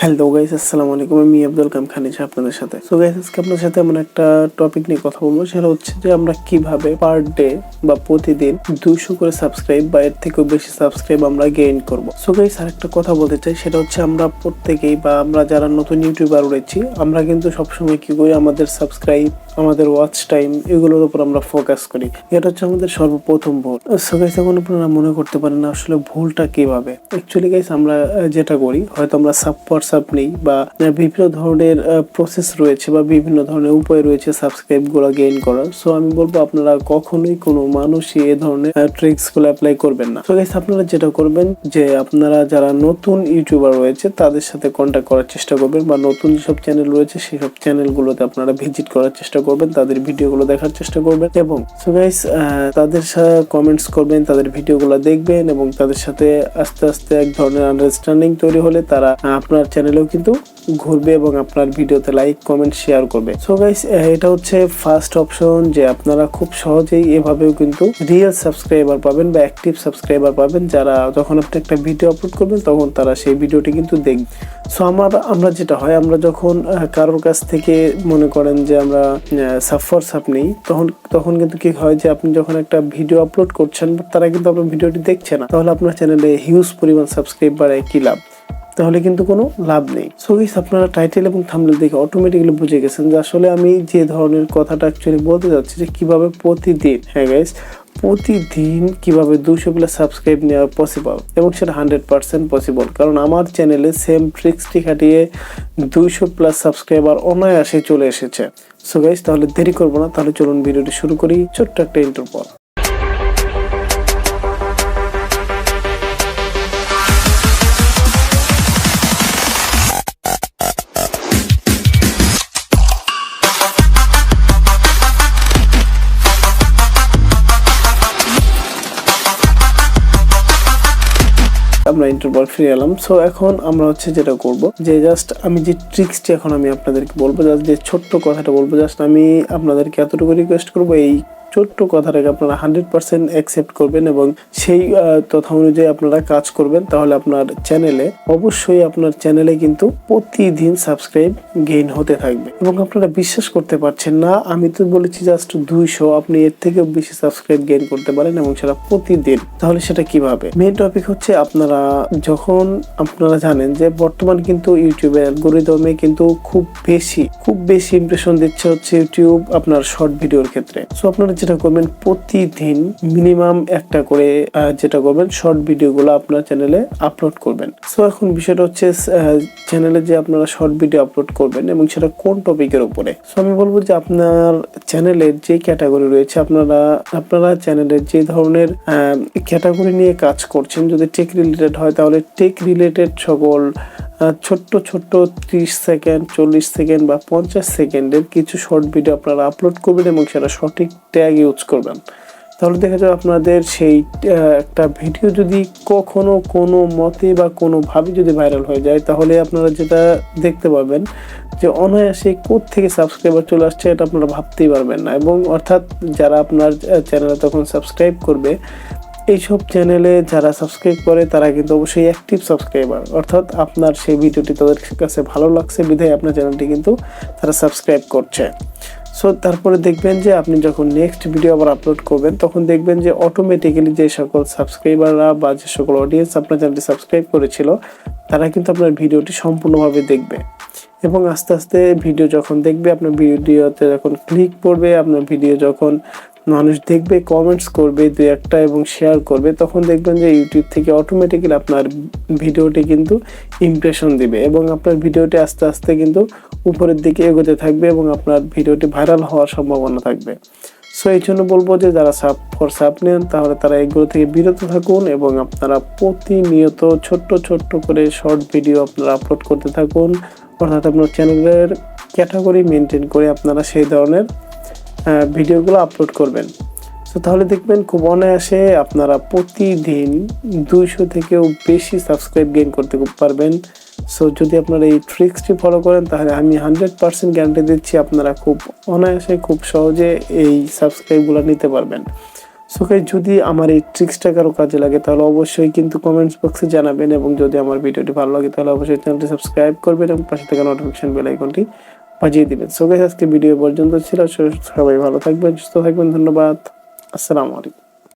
Hello guys, আসসালামু আলাইকুম। আমি আব্দুল কাম খান আপনাদের সাথে। সো গাইস, আজকে আপনাদের সাথে এমন একটা টপিক নিয়ে কথা বলবো, সেটা হচ্ছে যে আমরা কিভাবে পার ডে বা প্রতিদিন 200 করে সাবস্ক্রাইব বা এর থেকেও বেশি সাবস্ক্রাইব আমরা গেইন করব। সো গাইস, আরেকটা কথা বলতে চাই, সেটা হচ্ছে আমরা প্রত্যেকেই বা আমরা যারা নতুন ইউটিউবার রয়েছি, আমরা কিন্তু সবসময় কি করি, আমাদের সাবস্ক্রাইব, আমাদের ওয়াচ টাইম, এগুলোর উপর আমরা ফোকাস করি। এটা হচ্ছে আমাদের সর্বপ্রথম ভুল। সো গাইস, এখন আপনারা মনে করতে পারেন না আসলে ভুলটা কিভাবে। অ্যাকচুয়ালি গাইস, আমরা যেটা করি, হয়তো আমরা হোয়াটসঅ্যাপ নেই বা বিভিন্ন ধরনের প্রসেস রয়েছে বা বিভিন্ন ধরনের উপায় রয়েছে সাবস্ক্রাইব গুলো গেইন করার। সো আমি বলবো আপনারা কখনোই কোনো মানুষই এ ধরনের ট্রিক্স গুলো অ্যাপ্লাই করবেন না। সো গাইস, আপনারা যেটা করবেন যে আপনারা যারা নতুন ইউটিউবার রয়েছে তাদের সাথে কন্ট্যাক্ট করার চেষ্টা করবেন, বা নতুন যেসব চ্যানেল রয়েছে সেই সব চ্যানেলগুলোতে আপনারা ভিজিট করার চেষ্টা করবেন, তাদের ভিডিওগুলো দেখার চেষ্টা করবেন এবং সো গাইস তাদের সাথে কমেন্টস করবেন, তাদের ভিডিওগুলো দেখবেন এবং তাদের সাথে আস্তে আস্তে এক ধরনের আন্ডারস্ট্যান্ডিং তৈরি হলে তারা আপনার চ্যানেলেও কিন্তু ঘুরবে এবং আপনার ভিডিওতে লাইক, কমেন্ট, শেয়ার করবে। সো গাইস, এটা হচ্ছে ফার্স্ট অপশন, যে আপনারা খুব সহজেই এভাবেও কিন্তু রিয়েল সাবস্ক্রাইবার পাবেন বা অ্যাক্টিভ সাবস্ক্রাইবার পাবেন, যারা যখন আপনি একটা ভিডিও আপলোড করবেন তখন তারা সেই ভিডিওটি কিন্তু দেখবে। সো আমরা যেটা হয়, আমরা যখন কারোর কাছ থেকে মনে করেন যে আমরা হোয়াটসঅ্যাপ নেই, তখন কিন্তু কি হয় যে আপনি যখন একটা ভিডিও আপলোড করছেন তারা কিন্তু আপনার ভিডিওটি দেখছে না, তাহলে আপনার চ্যানেলে হিউজ পরিমাণ সাবস্ক্রাইব বাড়ায় কি লাভ? তাহলে কিন্তু কোনো লাভ নেই। সো গাইস, আপনারা টাইটেল এবং থাম্বনেল দেখে অটোমেটিক্যালি বুঝে গেছেন যে আসলে আমি যে ধরনের কথাটা অ্যাকচুয়ালি বলতে যাচ্ছি, যে কিভাবে প্রতিদিন, হ্যাঁ গাইস, প্রতিদিন কিভাবে 200 প্লাস সাবস্ক্রাইব নেওয়া পসিবল, এবং সেটা 100% পসিবল। কারণ আমার চ্যানেলে সেম ট্রিক্সটি খাটিয়ে 200 প্লাস সাবস্ক্রাইবার অনায়াসে চলে এসেছে। সো গাইস, তাহলে দেরি করবো না, তাহলে চলুন ভিডিওটি শুরু করি ছোট্ট একটা ইন্ট্রোর পর। আমরা ইন্টারভিউ ফিরে এলাম। সো এখন আমরা হচ্ছে যেটা করব, যে জাস্ট আমি যে ট্রিক্সটি এখন আমি আপনাদেরকে বলবো, জাস্ট যে ছোট্ট কথাটা বলবো, জাস্ট আমি আপনাদেরকে এতটুকু রিকোয়েস্ট করবো, এই ছোট্ট কথাটাকে আপনারা 100% অ্যাকসেপ্ট করবেন এবং সেই তথা অনুযায়ী আপনারা কাজ করবেন, তাহলে আপনার চ্যানেলে অবশ্যই আপনার চ্যানেলে কিন্তু প্রতিদিন সাবস্ক্রাইব গেইন হতে থাকবে। এবং আপনারা বিশ্বাস করতে পারছেন না, আমি তো বলেছি জাস্ট 200, আপনি এর থেকেও বেশি সাবস্ক্রাইব গেইন করতে পারেন এবং সেটা প্রতিদিন। তাহলে সেটা কিভাবে? মেইন টপিক হচ্ছে, আপনারা জানেন যে বর্তমান কিন্তু ইউটিউবের অ্যালগরিদমে কিন্তু খুব বেশি ইমপ্রেশন দিচ্ছে হচ্ছে ইউটিউব আপনার শর্ট ভিডিওর ক্ষেত্রে। সো আপনারা যেটা করবেন, প্রতিদিন মিনিমাম একটা করে যেটা করবেন, শর্ট ভিডিওগুলো আপনার চ্যানেলে আপলোড করবেন। সো এখন বিষয়টা হচ্ছে চ্যানেলে যে আপনারা শর্ট ভিডিও আপলোড করবেন এবং সেটা কোন টপিকের উপরে। সো আমি বলবো যে আপনার চ্যানেলের যে ক্যাটাগরি রয়েছে, আপনারা চ্যানেলের যে ধরনের ক্যাটাগরি নিয়ে কাজ করছেন, যদি টেক রিলেটেড হয় তাহলে টেক রিলেটেড সকল ছোট্ট 30 সেকেন্ড, 40 সেকেন্ড বা 50 সেকেন্ডের কিছু শর্ট ভিডিও আপনারা আপলোড করবেন এবং সেটা সঠিক ট্যাগ ইউজ করবেন। তাহলে দেখা যাবে আপনাদের সেই একটা ভিডিও যদি কখনো কোনো মতে বা কোনোভাবে যদি ভাইরাল হয়ে যায়, তাহলে আপনারা যেটা দেখতে পাবেন যে অনায়াসে কোত্থেকে সাবস্ক্রাইবার চলে আসছে, এটা আপনারা ভাবতেই পারবেন না। এবং অর্থাৎ যারা আপনার চ্যানেলে তখন সাবস্ক্রাইব করবে, এইসব চ্যানেলে যারা সাবস্ক্রাইব করে তারা কিন্তু অবশ্যই অ্যাক্টিভ সাবস্ক্রাইবার, অর্থাৎ আপনার সেই ভিডিওটি তাদের কাছে ভালো লাগছে বিধায় আপনার চ্যানেলটি কিন্তু তারা সাবস্ক্রাইব করছে। সো তারপরে দেখবেন যে আপনি যখন নেক্সট ভিডিও আবার আপলোড করবেন, তখন দেখবেন যে অটোমেটিক্যালি যে সকল সাবস্ক্রাইবাররা বা যে সকল অডিয়েন্স আপনার চ্যানেলটি সাবস্ক্রাইব করেছিল, তারা কিন্তু আপনার ভিডিওটি সম্পূর্ণভাবে দেখবে এবং আস্তে আস্তে ভিডিও যখন দেখবে, আপনার ভিডিওতে যখন ক্লিক পড়বে, আপনার ভিডিও যখন মানুষ দেখবে, কমেন্টস করবে 2-1টা এবং শেয়ার করবে, তখন দেখবেন যে ইউটিউব থেকে অটোমেটিক্যালি আপনার ভিডিওটি কিন্তু ইমপ্রেশন দিবে এবং আপনার ভিডিওটি আস্তে আস্তে কিন্তু উপরের দিকে এগোতে থাকবে এবং আপনার ভিডিওটি ভাইরাল হওয়ার সম্ভাবনা থাকবে। সো এই জন্য বলবো যে যারা সাপ নেন, তাহলে তারা এগুলো থেকে বিরত থাকুন এবং আপনারা প্রতিনিয়ত ছোট্ট করে শর্ট ভিডিও আপনারা আপলোড করতে থাকুন, অর্থাৎ আপনার চ্যানেলের ক্যাটাগরি মেনটেন করে আপনারা সেই ধরনের ভিডিওগুলো আপলোড করবেন। তো তাহলে দেখবেন খুব অনায়াসে আপনারা প্রতিদিন 200 থেকেও বেশি সাবস্ক্রাইব গেইন করতে পারবেন। সো যদি আপনারা এই ট্রিক্সটি ফলো করেন, তাহলে আমি 100% গ্যারান্টি দিচ্ছি আপনারা খুব অনায়াসে, খুব সহজে এই সাবস্ক্রাইবগুলো নিতে পারবেন। সো গাইস, যদি আমার এই ট্রিক্সটা কারো কাজে লাগে তাহলে অবশ্যই কিন্তু কমেন্টস বক্সে জানাবেন, এবং যদি আমার ভিডিওটি ভালো লাগে তাহলে অবশ্যই চ্যানেলটি সাবস্ক্রাইব করবেন এবং পাশে থাকা নোটিফিকেশন বেল আইকনটি বাজিয়ে দিবেন। সো গাইস, আজকে ভিডিও পর্যন্ত ছিল। সবাই ভালো থাকবেন, সুস্থ থাকবেন। ধন্যবাদ। আসসালামু আলাইকুম।